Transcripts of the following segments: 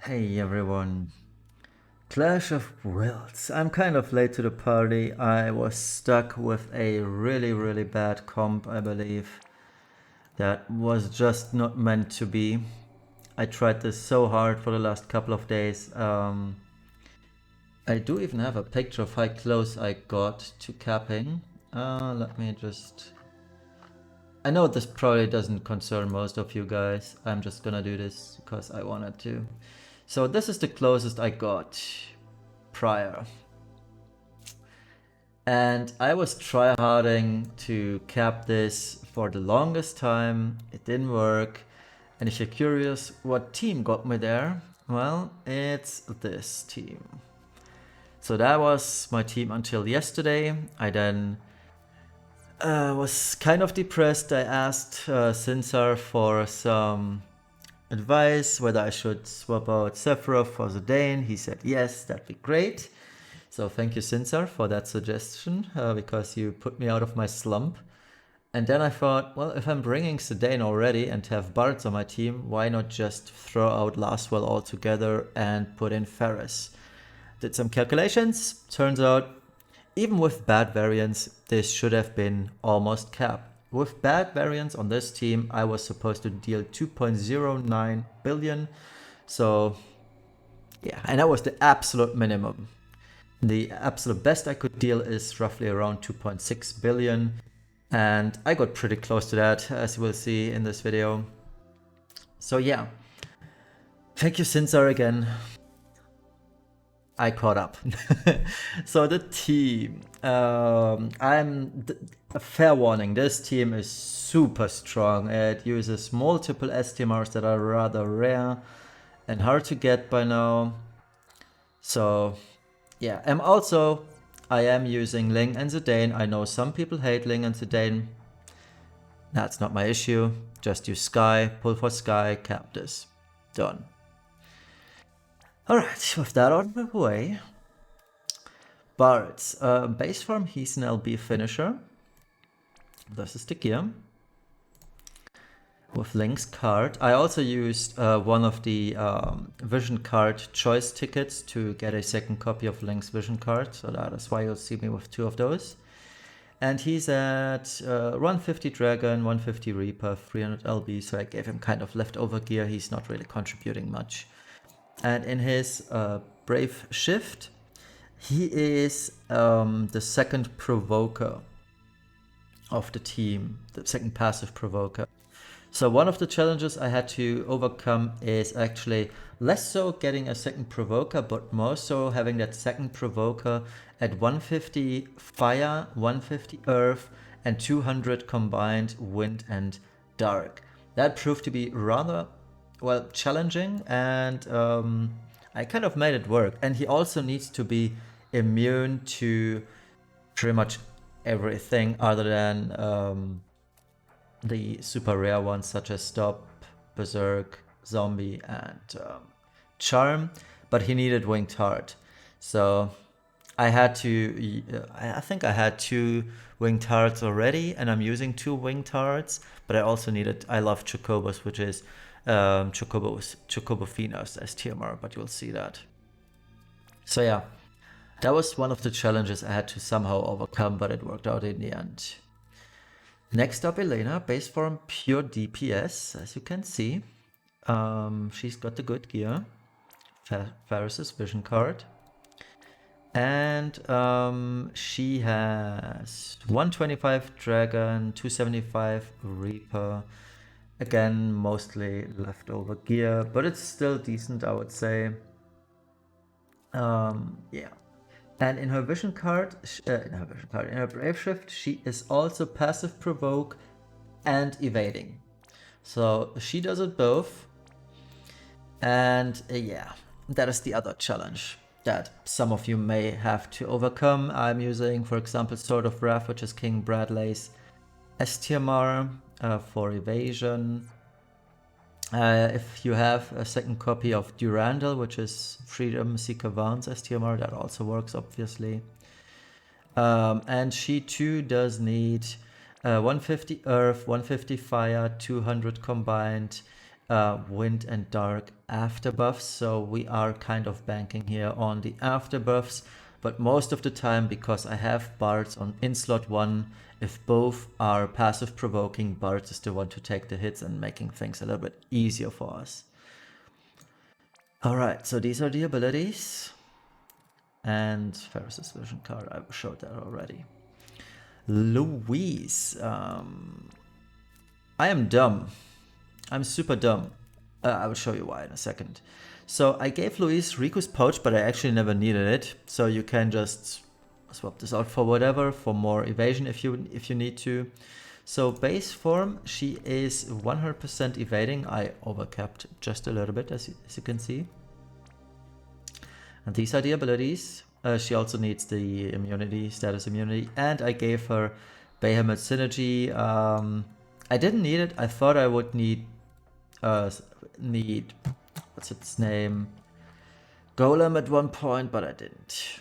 Hey everyone. Clash of Wills. I'm kind of late to the party. I was stuck with a really bad comp, I believe. That was just not meant to be. I tried this so hard for the last couple of days. I do even have a picture of how close I got to capping. Let me just... I know this probably doesn't concern most of you guys. I'm just gonna do this because I wanted to. So this is the closest I got prior. And I was tryharding to cap this for the longest time. It didn't work. And if you're curious what team got me there, well, it's this team. So that was my team until yesterday. I then was kind of depressed. I asked Sinzar for some advice whether I should swap out Sephiroth for Zidane. He said yes, that'd be great. So thank you, Sinzar, for that suggestion, because you put me out of my slump. And then I thought, well, if I'm bringing Zidane already and have Bards on my team, why not just throw out Lassgen altogether and put in Faris? Did some calculations. Turns out, even with bad variants, this should have been almost capped. With bad variants on this team, I was supposed to deal 2.09 billion. So, yeah, and that was the absolute minimum. The absolute best I could deal is roughly around 2.6 billion. And I got pretty close to that, as you will see in this video. So yeah, thank you Sinzar again. I caught up. So the team, a fair warning, this team is super strong. It uses multiple STMRs that are rather rare and hard to get by now. So yeah, I am using Ling and Zidane. I know some people hate Ling and Zidane. That's not my issue. Just use Sky, pull for Sky, cap this. Done. Alright, with that out of the way. Bards. Base form, he's an LB finisher. This is the gear. With Link's card. I also used one of the Vision card choice tickets to get a second copy of Link's Vision card. So that is why you'll see me with two of those. And he's at 150 Dragon, 150 Reaper, 300 LB, so I gave him kind of leftover gear. He's not really contributing much. And in his Brave Shift, he is the second provoker of the team, the second passive provoker. So one of the challenges I had to overcome is actually less so getting a second provoker, but more so having that second provoker at 150 fire, 150 earth, and 200 combined wind and dark. That proved to be rather, well, challenging, and I kind of made it work. And he also needs to be immune to pretty much everything other than the super rare ones such as Stop, Berserk, Zombie, and Charm, but he needed Winged Heart. So I had to, I think I had 2 Winged Hearts already, and I'm using 2 Winged Hearts, but I also needed, I love Chocobos, which is Chocobofina's as TMR, but you'll see that. So yeah, that was one of the challenges I had to somehow overcome, but it worked out in the end. Next up, Elena, base form pure DPS, as you can see. She's got the good gear. Faris's vision card. And she has 125 Dragon, 275 Reaper. Again, mostly leftover gear, but it's still decent, I would say. Yeah. And in her vision card, in her brave shift, she is also passive provoke and evading. So she does it both. And yeah, that is the other challenge that some of you may have to overcome. I'm using, for example, Sword of Wrath, which is King Bradley's STMR for evasion. If you have a second copy of Durandal, which is Freedom Seeker Vance STMR, that also works, obviously. And she too does need 150 Earth, 150 Fire, 200 combined, wind and dark after buffs, so we are kind of banking here on the after buffs, but most of the time, because I have bards in slot 1, if both are passive provoking, bards is the one to take the hits and making things a little bit easier for us. Alright, so these are the abilities. And Faris's vision card, I showed that already. Louise. I am dumb. I'm super dumb. I will show you why in a second. So I gave Louise Riku's pouch, but I actually never needed it. So you can just swap this out for whatever, for more evasion if you need to. So base form, she is 100% evading. I overcapped just a little bit, as you can see. And these are the abilities. She also needs the immunity, status immunity, and I gave her Behemoth Synergy. I didn't need it. I thought I would need what's its name? Golem at one point, but I didn't.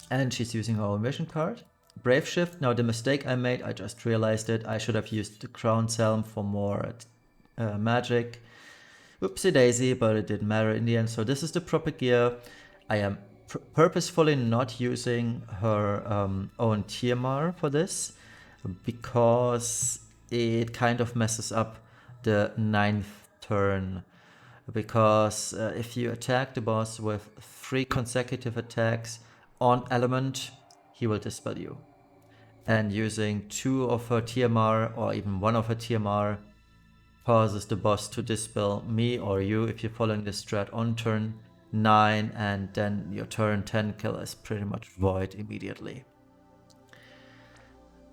And she's using her own vision card. Brave Shift. Now the mistake I made, I just realized it. I should have used the Crown Helm for more magic. Oopsie daisy, but it didn't matter in the end. So this is the proper gear. I am purposefully not using her own TMR for this, because it kind of messes up the 9th turn. Because if you attack the boss with 3 consecutive attacks on element, he will dispel you. And using 2 of her TMR or even 1 of her TMR causes the boss to dispel me or you if you're following this strat on turn 9, and then your turn 10 kill is pretty much void immediately.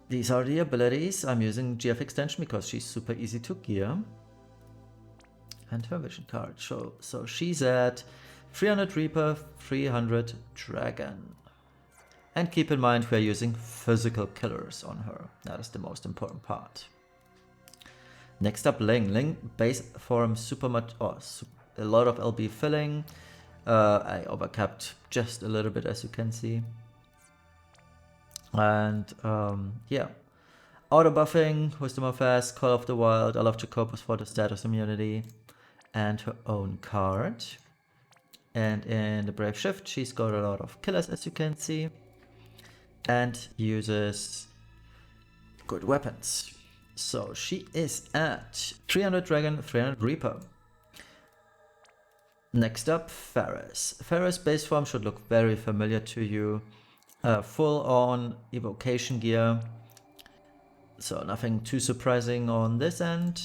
These are the abilities. I'm using GF extension because she's super easy to gear. And her vision card. So she's at 300 Reaper, 300 Dragon. And keep in mind we're using physical killers on her. That is the most important part. Next up, Ling. Ling base form super much, a lot of LB filling. I overcapped just a little bit, as you can see. And yeah, auto buffing, Wisdom of Fast, Call of the Wild. I love Jacobus for the status immunity and her own card. And in the Brave Shift, she's got a lot of killers, as you can see, and uses good weapons. So she is at 300 Dragon, 300 Reaper. Next up, Faris. Faris base form should look very familiar to you. Full on evocation gear. So nothing too surprising on this end.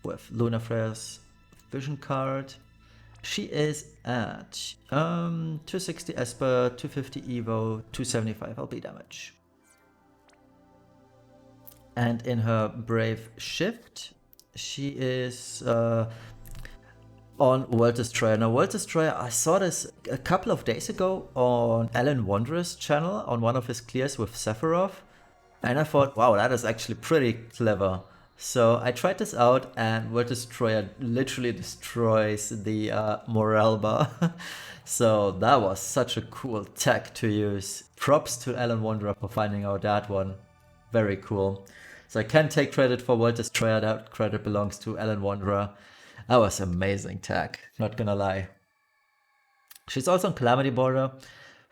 With Luna Freya's vision card. She is at 260 Esper, 250 Evo, 275 LB damage. And in her Brave Shift, she is on World Destroyer. Now, World Destroyer, I saw this a couple of days ago on Alan Wanderer's channel on one of his clears with Sephiroth. And I thought, wow, that is actually pretty clever. So I tried this out, and World Destroyer literally destroys the morale bar. So that was such a cool tech to use. Props to Alan Wanderer for finding out that one. Very cool. So I can't take credit for World Destroyer, that credit belongs to Alan Wanderer. That was amazing tech, not gonna lie. She's also on Calamity Border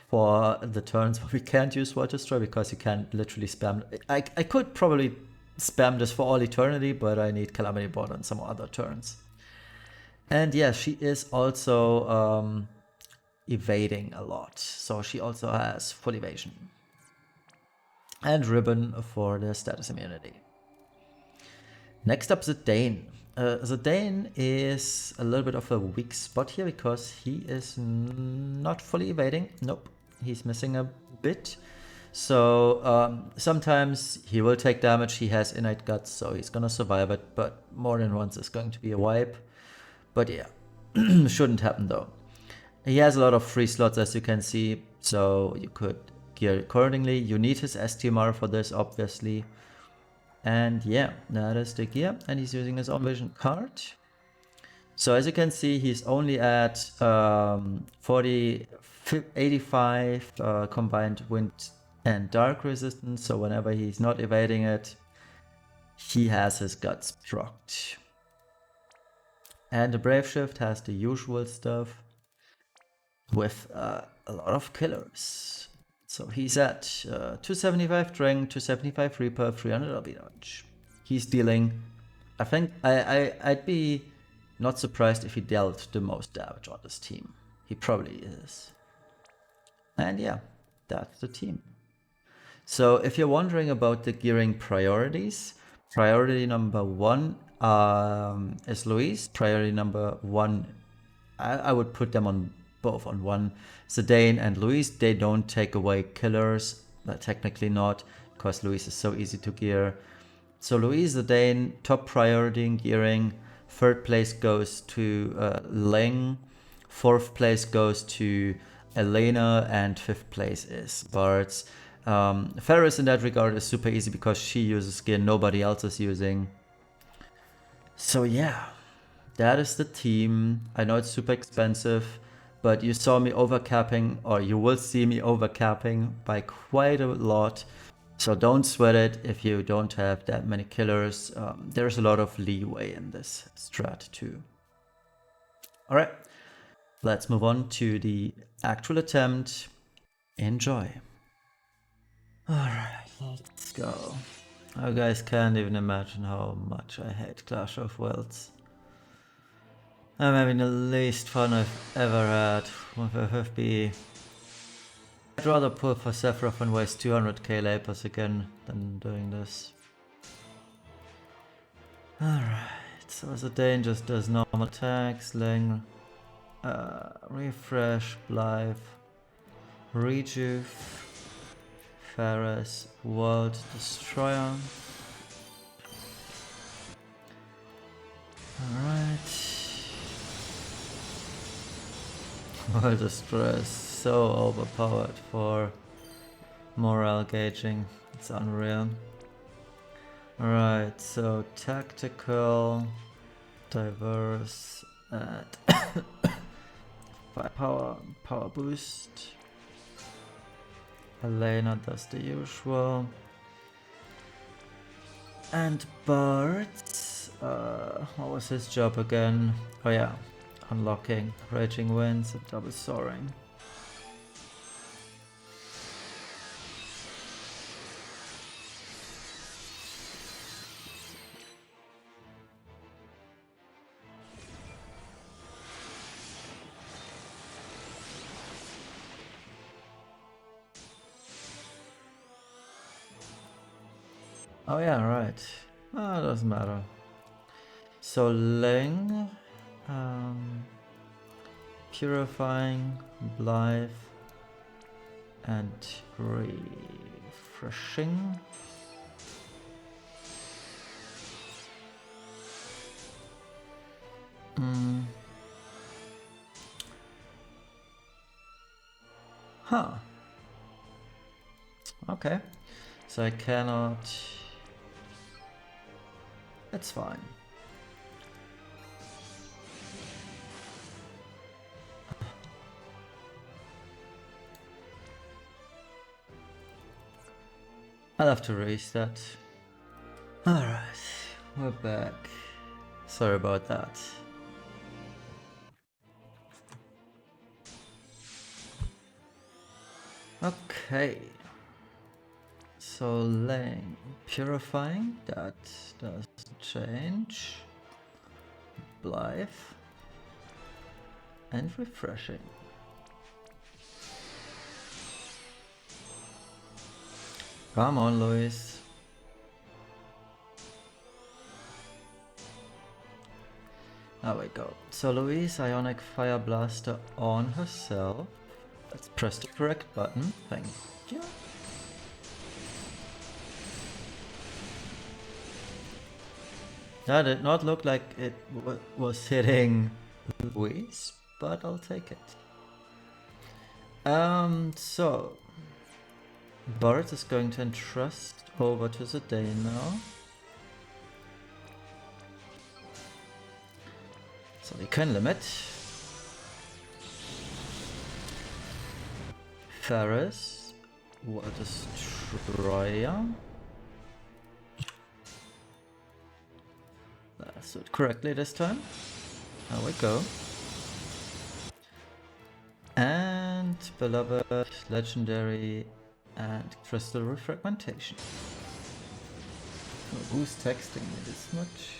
for the turns where we can't use World Destroyer, because you can't literally spam. I could probably spam this for all eternity, but I need Calamity Border on some other turns. And yeah, she is also evading a lot. So she also has full evasion. And Ribbon for the status immunity. Next up, Zidane. Zidane is a little bit of a weak spot here because he is not fully evading. Nope, he's missing a bit. So sometimes he will take damage. He has innate guts, so he's gonna survive it, but more than once is going to be a wipe. But yeah, shouldn't happen though. He has a lot of free slots, as you can see, so you could gear accordingly. You need his STMR for this, obviously. And yeah, that is the gear, and he's using his own vision card. So as you can see, he's only at 85 combined wind and dark resistance. So whenever he's not evading it, he has his guts procced. And the Brave Shift has the usual stuff with a lot of killers. So he's at 275 Drink, 275 Reaper, 300 LB dodge. He's dealing, I think, I'd be not surprised if he dealt the most damage on this team. He probably is. And yeah, that's the team. So if you're wondering about the gearing priorities, priority number 1 is Luis. Priority number 1, I would put them on both on one. Zidane and Luis, they don't take away killers, technically not, because Luis is so easy to gear. So Luis, Zidane, top priority in gearing. 3rd place goes to Ling. 4th place goes to Elena, and 5th place is Bart's. Faris in that regard is super easy because she uses gear nobody else is using. So yeah, that is the team. I know it's super expensive, but you saw me overcapping, or you will see me overcapping by quite a lot. So don't sweat it if you don't have that many killers. There's a lot of leeway in this strat too. Alright, let's move on to the actual attempt. Enjoy. Alright, let's go. You guys can't even imagine how much I hate Clash of Worlds. I'm having the least fun I've ever had with FFBE. I'd rather pull for Seph and waste 200k lapis again than doing this. Alright, so Zidane just does normal attacks, Ling, refresh, Blythe, rejuve, Faris, World Destroyer. Alright. World Destroyer is so overpowered for morale gauging, it's unreal. Alright, so tactical, diverse, and power boost. Elena does the usual. And Bart, what was his job again? Oh yeah, unlocking Raging Winds and double soaring. Oh yeah, right. Oh, doesn't matter. So Ling, purifying, Blythe, and refreshing. Huh. Okay. So I cannot... It's fine. I'll have to raise that. Alright, we're back. Sorry about that. Okay. So Lang, purifying, that doesn't change. Blythe. And refreshing. Come on, Luis. There we go. So Luis, Ionic Fire Blaster on herself. Let's press the correct button. Thank you. That did not look like it was hitting Luis, but I'll take it. So Bart is going to entrust over to Zidane now. So we can limit. Faris, World Destroyer. let's do it correctly this time. There we go. And beloved, legendary, and crystal refragmentation. Oh, who's texting me this much?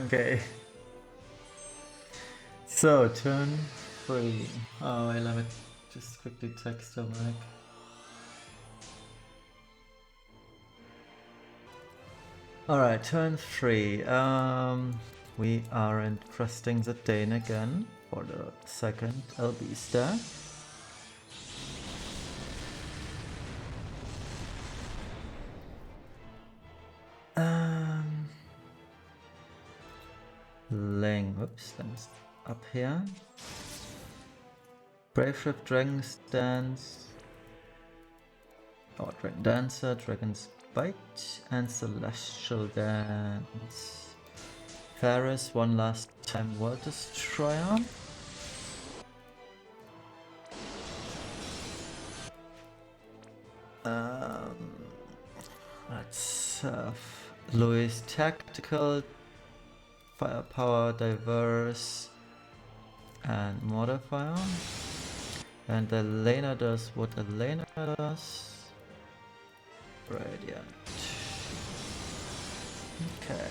Okay. So, turn 3. Oh, wait, let me just quickly text him back. Alright, turn 3. We are encrusting Zidane again for the second LB stack. Whoops, Lang's up here. Brave Ship, Dragon's Dance, Dragon Dancer, Dragon's Bite, and Celestial Dance. Faris, one last time World Destroyer. Let's have Louis Tactical, Firepower, Diverse, and Modifier. And the Elena does what Elena does. Radiant. Okay.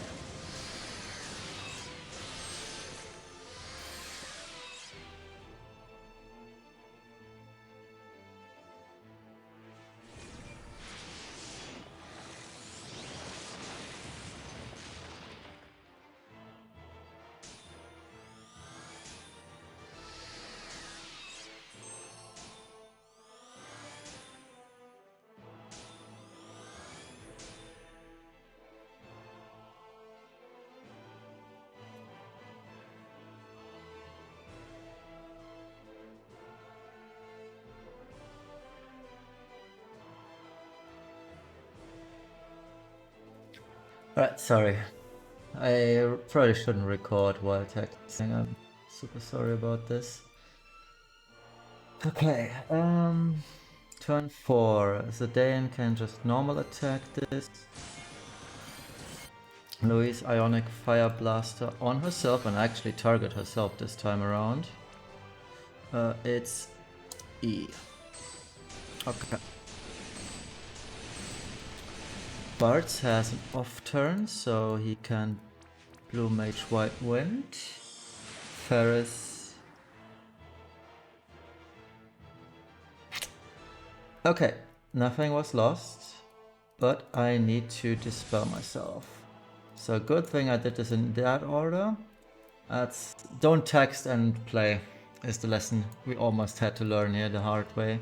Alright, sorry. I probably shouldn't record while texting. I'm super sorry about this. Okay, turn 4. Zidane can just normal attack this. Louise Ionic Fire Blaster on herself and actually target herself this time around. It's E. Okay. Bartz has an off turn, so he can Blue Mage White Wind. Faris. Okay, nothing was lost, but I need to dispel myself. So good thing I did this in that order. That's don't text and play is the lesson we almost had to learn here the hard way.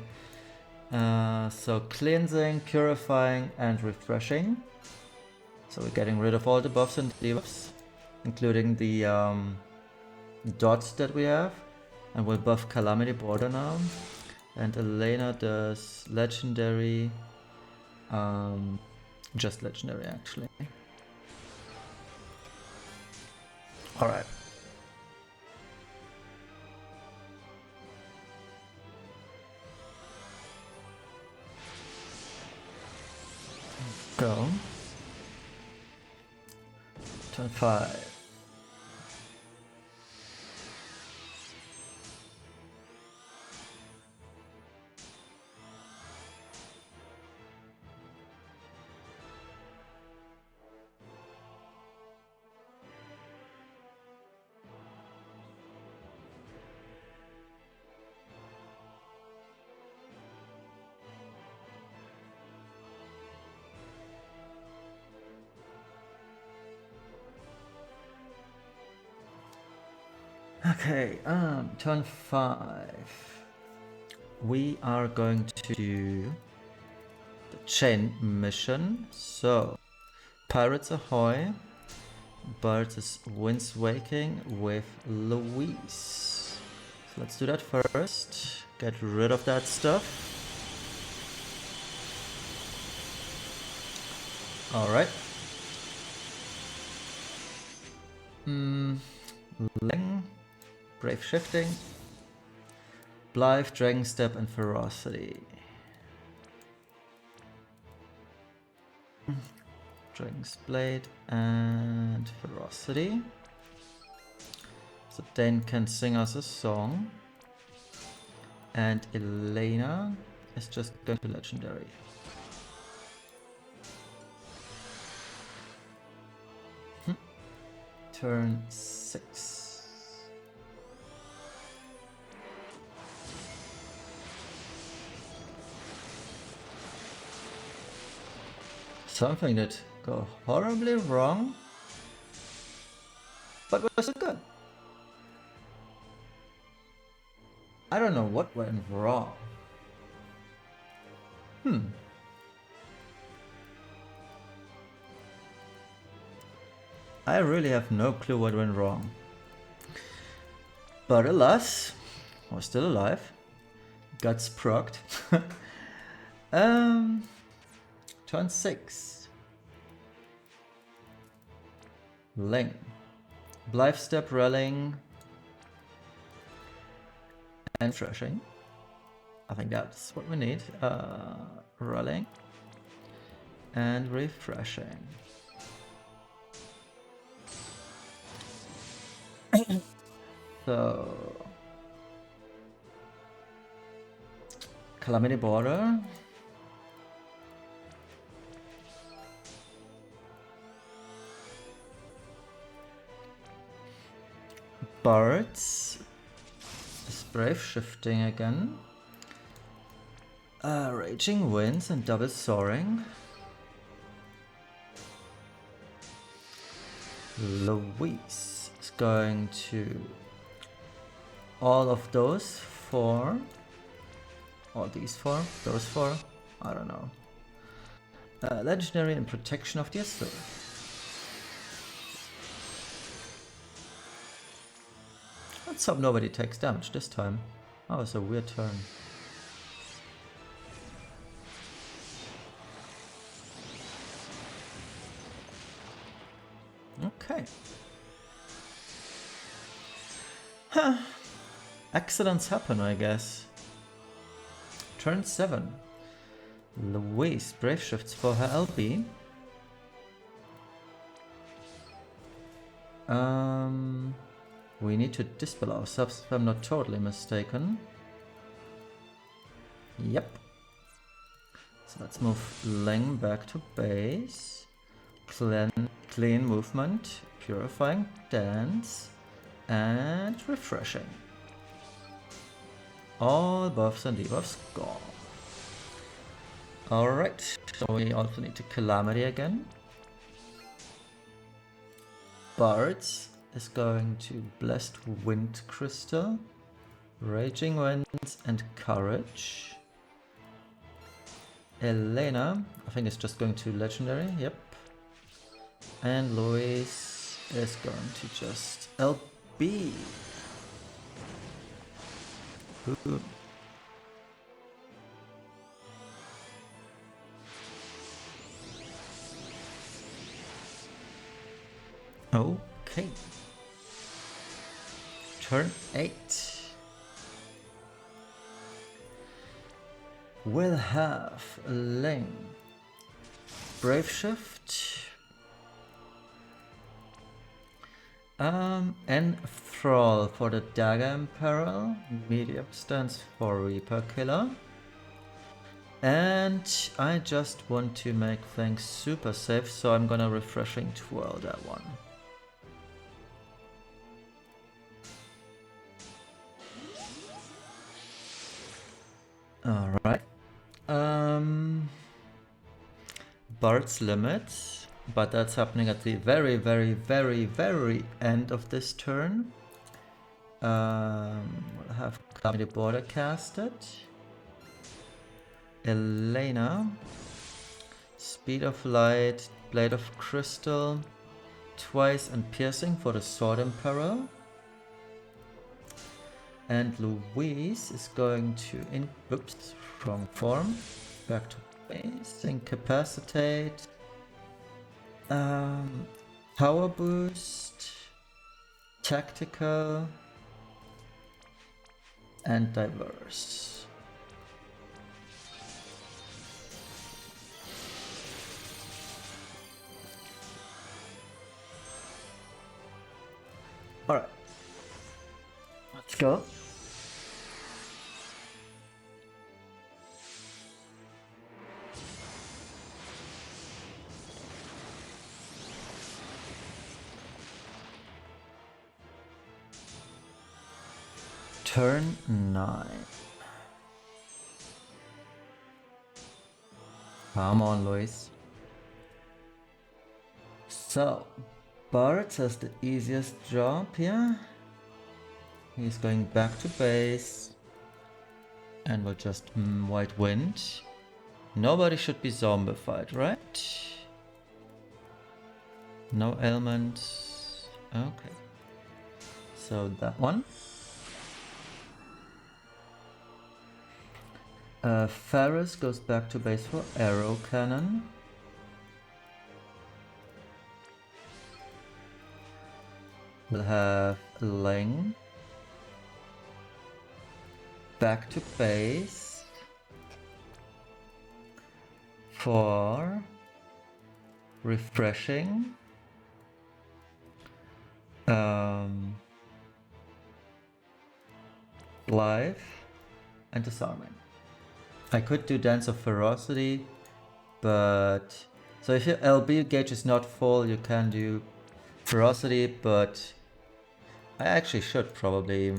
So cleansing, purifying, and refreshing. So we're getting rid of all the buffs and debuffs, including the dots that we have, and we'll buff Calamity Border now. And Elena does legendary, just legendary actually. All right. Go. Turn 5. Okay, turn 5. We are going to do the chain mission. So, Pirates Ahoy, Birds is Winds Waking with Louise. So let's do that first. Get rid of that stuff. Alright. Ling, Brave Shifting, Blythe, Dragon Step, and Ferocity. Dragon's Blade and Ferocity. So Dane can sing us a song. And Elena is just going to Legendary. Turn 6. Something that go horribly wrong, but was it good? I don't know what went wrong. I really have no clue what went wrong. But alas, we're still alive. Guts procced. Turn 6. Ling. Blythe Step, Rallying, and Threshing. I think that's what we need. Rallying and Refreshing. So Calamity Border. Bards is Brave Shifting again. Raging Winds and Double Soaring. Louise is going to all of those 4. All these 4, those 4, I don't know. Legendary and Protection of the Azure. Let's hope nobody takes damage this time. Oh, it's a weird turn. Okay. Huh. Accidents happen, I guess. Turn 7. Louise Brave Shifts for her LB. We need to dispel ourselves if I'm not totally mistaken. Yep. So let's move Ling back to base. Clean movement, Purifying Dance, and Refreshing. All buffs and debuffs gone. Alright, so we also need to Calamity again. Bards is going to Blessed Wind Crystal, Raging Winds, and Courage. Elena, I think, is just going to Legendary, yep. And Louise is going to just LB. Boom. Okay. Turn 8. We'll have Ling. Brave Shift. Enthrall for the Dagger Imperil. Medium stands for Reaper Killer. And I just want to make things super safe, so I'm gonna Refreshing Twirl that one. Alright. Bard's Limit, but that's happening at the very, very, very, very end of this turn. We'll have Calamity Border casted. Elena, Speed of Light, Blade of Crystal, twice, and Piercing for the Sword Imperil. And Louise is going to oops, wrong form. Back to base, Incapacitate, Power Boost, tactical, and diverse. Alright, let's go. Turn 9. Come on, Luis. So, Bart has the easiest job here. He's going back to base. And we'll just White Wind. Nobody should be zombified, right? No ailments. Okay. So that one. Faris goes back to base for arrow cannon. We'll have Ling back to base for refreshing. Live and disarming. I could do Dance of Ferocity, but so if your LB gauge is not full, you can do Ferocity, but I actually should probably.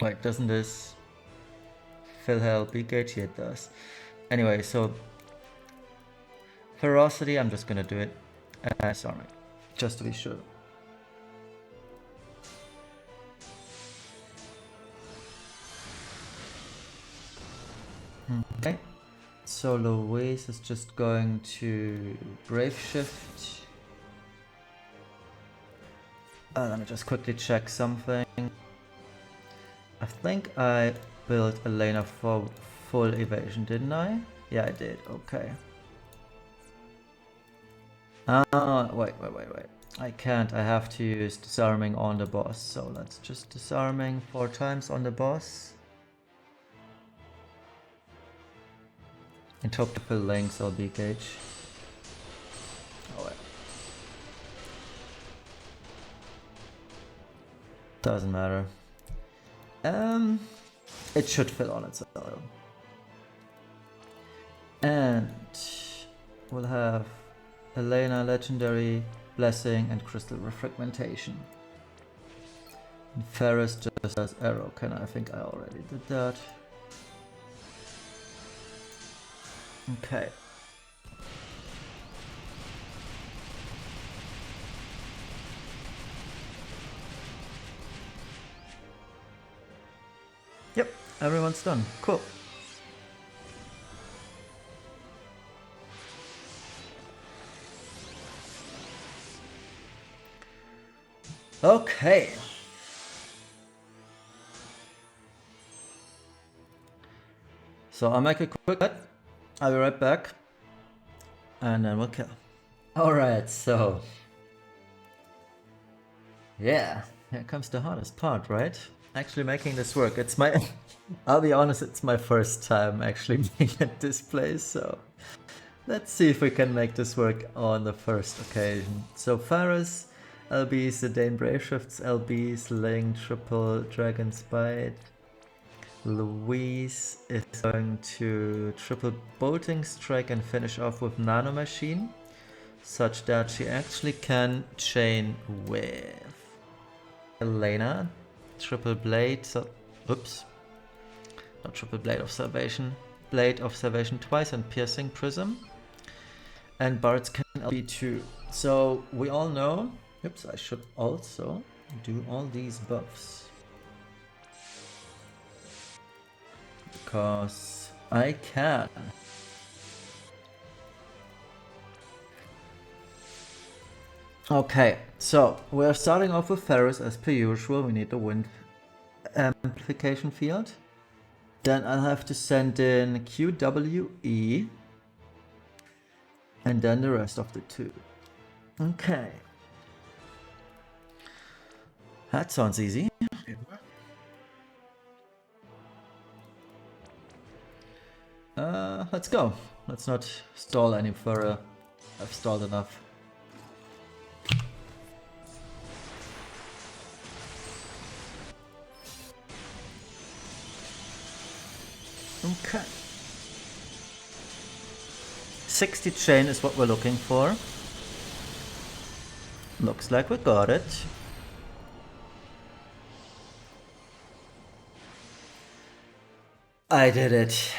Wait, doesn't this fill her LB gauge? Yeah, it does. Anyway, so Ferocity, I'm just gonna do it as Disarming, just to be sure. Okay, so Louise is just going to Brave Shift. Let me just quickly check something. I think I built Elena for full evasion, didn't I? Yeah, I did. Okay. Wait. I can't. I have to use disarming on the boss. So let's just disarming 4 times on the boss. And hope to fill Link's LB gauge. Oh wait. Doesn't matter. It should fill on its own. And we'll have Elena Legendary Blessing and Crystal Refragmentation. And Faris just has Arrow. I think I already did that. Okay. Yep, everyone's done. Cool. Okay. So I'll make a quick cut. I'll be right back. And then we'll kill. Alright, so. Yeah, here comes the hardest part, right? Actually making this work. It's my. I'll be honest, it's my first time actually being at this place, so. Let's see if we can make this work on the first occasion. So Faris, LB, Zidane Braveshifts, LB, Sling, Triple, Dragon's Bite. Louise is going to triple bolting strike and finish off with Nano Machine, such that she actually can chain with Elena. Triple blade, so oops, not triple blade of salvation, blade of salvation twice and piercing prism. And Bards can LB too. So we all know. Oops, I should also do all these buffs. Because I can. Okay, so we're starting off with Faris as per usual. We need the wind amplification field. Then I'll have to send in QWE. And then the rest of the 2. Okay. That sounds easy. Let's go. Let's not stall any further. I've stalled enough. Okay. 60 chain is what we're looking for. Looks like we got it. I did it.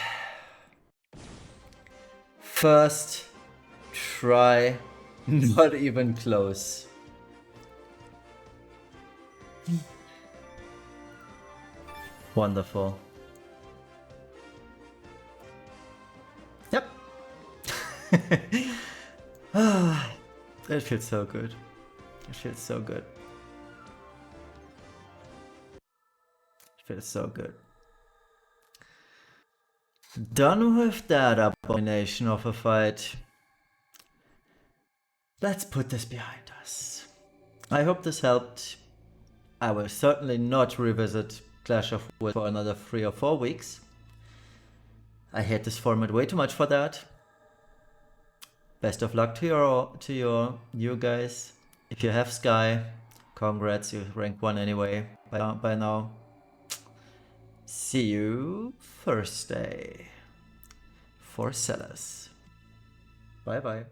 First try, not even close. Wonderful. Yep. It feels so good. It feels so good. It feels so good. Done with that abomination of a fight. Let's put this behind us. I hope this helped. I will certainly not revisit Clash of Wills for another 3 or 4 weeks. I hate this format way too much for that. Best of luck to you guys. If you have Sky, congrats, you rank 1 anyway by now. See you Thursday for sellers. Bye bye.